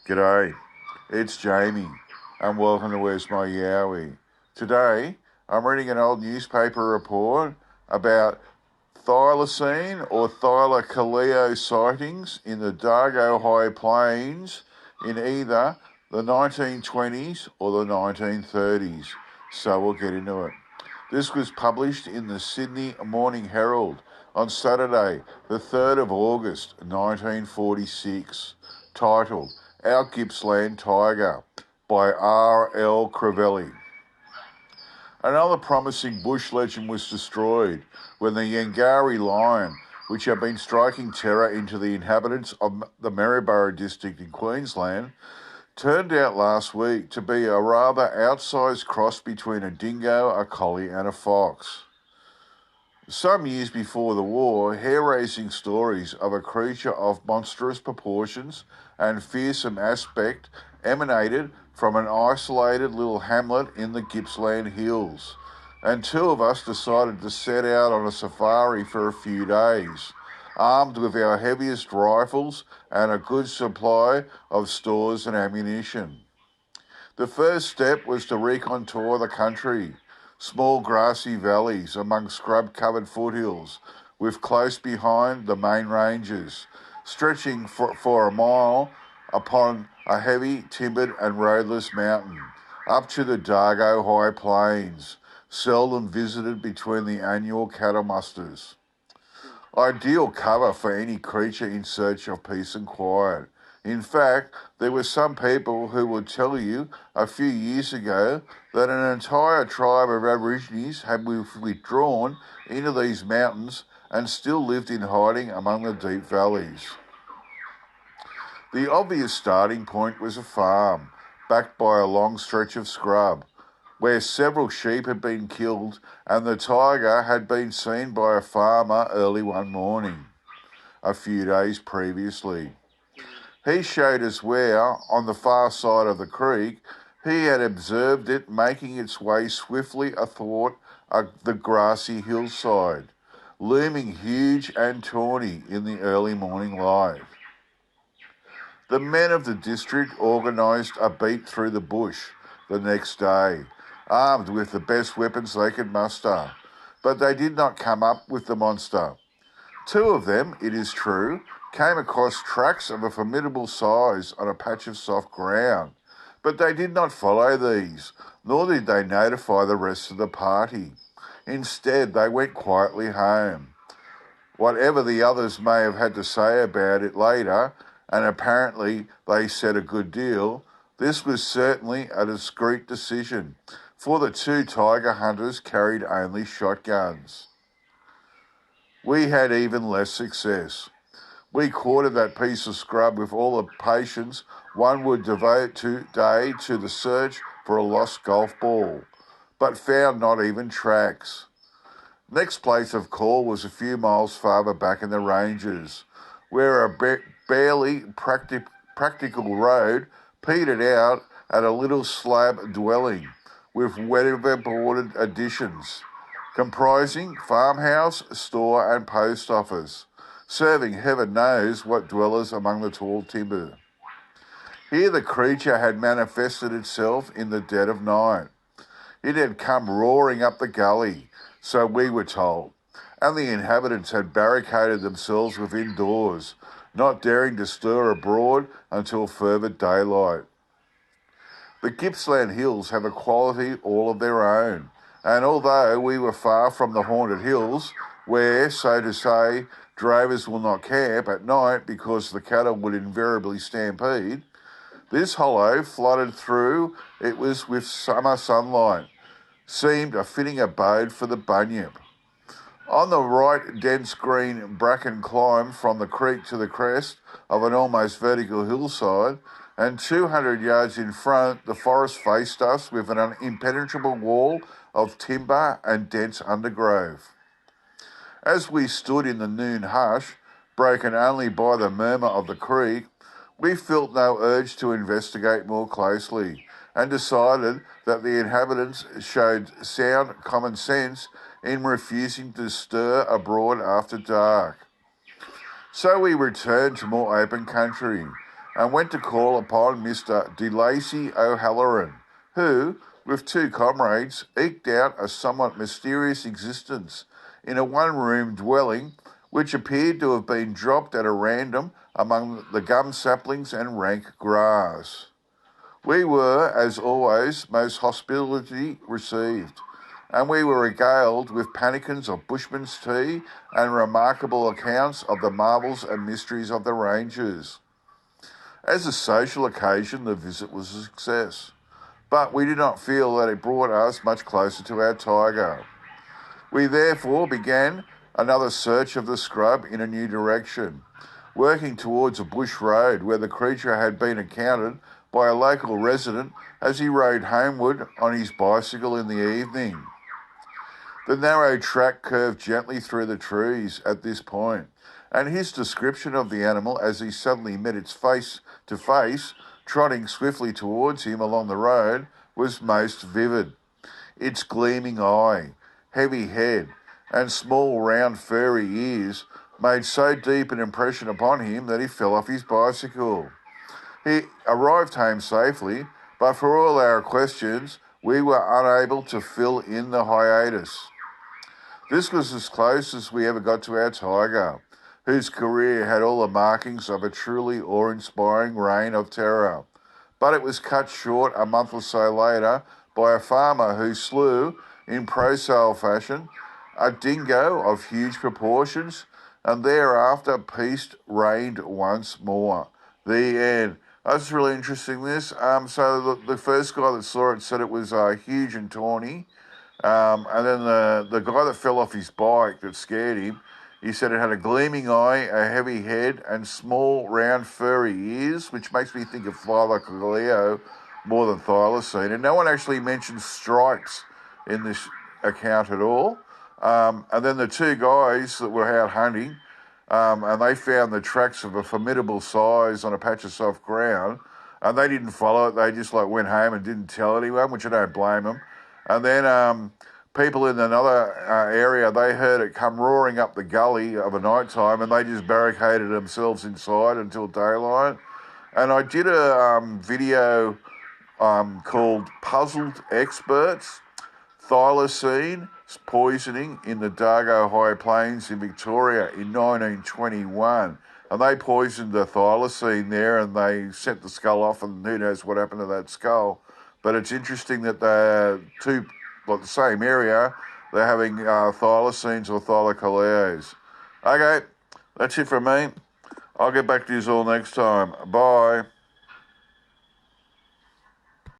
G'day, it's Jamie, and welcome to Where's My Yowie. Today, I'm reading an old newspaper report about Thylacine or Thylacoleo sightings in the Dargo High Plains in either the 1920s or the 1930s. So we'll get into it. This was published in the Sydney Morning Herald on Saturday, the 3rd of August, 1946, titled Our Gippsland Tiger by R.L. Crivelli. Another promising bush legend was destroyed when the Yangari lion, which had been striking terror into the inhabitants of the Maryborough district in Queensland, turned out last week to be a rather outsized cross between a dingo, a collie and a fox. Some years before the war, hair-raising stories of a creature of monstrous proportions and fearsome aspect emanated from an isolated little hamlet in the Gippsland hills, and two of us decided to set out on a safari for a few days, armed with our heaviest rifles and a good supply of stores and ammunition. The first step was to recontour the country. Small grassy valleys among scrub-covered foothills, with close behind the main ranges, stretching for a mile upon a heavy timbered and roadless mountain, up to the Dargo High Plains, seldom visited between the annual cattle musters. Ideal cover for any creature in search of peace and quiet. In fact, there were some people who would tell you a few years ago that an entire tribe of Aborigines had withdrawn into these mountains and still lived in hiding among the deep valleys. The obvious starting point was a farm, backed by a long stretch of scrub, where several sheep had been killed and the tiger had been seen by a farmer early one morning, a few days previously. He showed us where, on the far side of the creek, he had observed it making its way swiftly athwart the grassy hillside, looming huge and tawny in the early morning light. The men of the district organised a beat through the bush the next day, armed with the best weapons they could muster, but they did not come up with the monster. Two of them, it is true, came across tracks of a formidable size on a patch of soft ground, but they did not follow these, nor did they notify the rest of the party. Instead, they went quietly home. Whatever the others may have had to say about it later, and apparently they said a good deal, this was certainly a discreet decision, for the two tiger hunters carried only shotguns. We had even less success. We quartered that piece of scrub with all the patience one would devote today to the search for a lost golf ball, but found not even tracks. Next place of call was a few miles farther back in the ranges, where a barely practical road petered out at a little slab dwelling with weatherboarded additions, comprising farmhouse, store and post office, serving heaven knows what dwellers among the tall timber. Here the creature had manifested itself in the dead of night. It had come roaring up the gully, so we were told, and the inhabitants had barricaded themselves within doors, not daring to stir abroad until further daylight. The Gippsland hills have a quality all of their own, and although we were far from the haunted hills, where, so to say, drovers will not camp at night because the cattle would invariably stampede, this hollow, flooded through it was with summer sunlight, seemed a fitting abode for the bunyip. On the right, dense green bracken climbed from the creek to the crest of an almost vertical hillside, and 200 yards in front, the forest faced us with an impenetrable wall of timber and dense undergrowth. As we stood in the noon hush, broken only by the murmur of the creek, we felt no urge to investigate more closely, and decided that the inhabitants showed sound common sense in refusing to stir abroad after dark. So we returned to more open country, and went to call upon Mr. DeLacy O'Halloran, who, with two comrades, eked out a somewhat mysterious existence in a one-room dwelling which appeared to have been dropped at a random among the gum saplings and rank grass. We were, as always, most hospitably received, and we were regaled with pannikins of bushman's tea and remarkable accounts of the marvels and mysteries of the ranges. As a social occasion, the visit was a success, but we did not feel that it brought us much closer to our tiger. We therefore began another search of the scrub in a new direction, working towards a bush road where the creature had been encountered by a local resident as he rode homeward on his bicycle in the evening. The narrow track curved gently through the trees at this point, and his description of the animal as he suddenly met its face to face, trotting swiftly towards him along the road, was most vivid. Its gleaming eye, heavy head, and small round furry ears made so deep an impression upon him that he fell off his bicycle. He arrived home safely, but for all our questions, we were unable to fill in the hiatus. This was as close as we ever got to our tiger, whose career had all the markings of a truly awe-inspiring reign of terror. But it was cut short a month or so later by a farmer who slew, in pro-sale fashion, a dingo of huge proportions, and thereafter peace reigned once more. The end. That's really interesting, this. So the first guy that saw it said it was huge and tawny. And then the guy that fell off his bike that scared him, he said it had a gleaming eye, a heavy head, and small, round, furry ears, which makes me think of Thylacoleo more than Thylacine. And no one actually mentions stripes in this account at all. And then the two guys that were out hunting, and they found the tracks of a formidable size on a patch of soft ground, and they didn't follow it. They just went home and didn't tell anyone, which I don't blame them. And then people in another area, they heard it come roaring up the gully of a night time, and they just barricaded themselves inside until daylight. And I did a video called Puzzled Experts, Thylacine poisoning in the Dargo High Plains in Victoria in 1921. And they poisoned the thylacine there, and they sent the skull off, and who knows what happened to that skull. But it's interesting that they're the same area, they're having thylacines or thylacoleos. Okay, that's it from me. I'll get back to you all next time. Bye.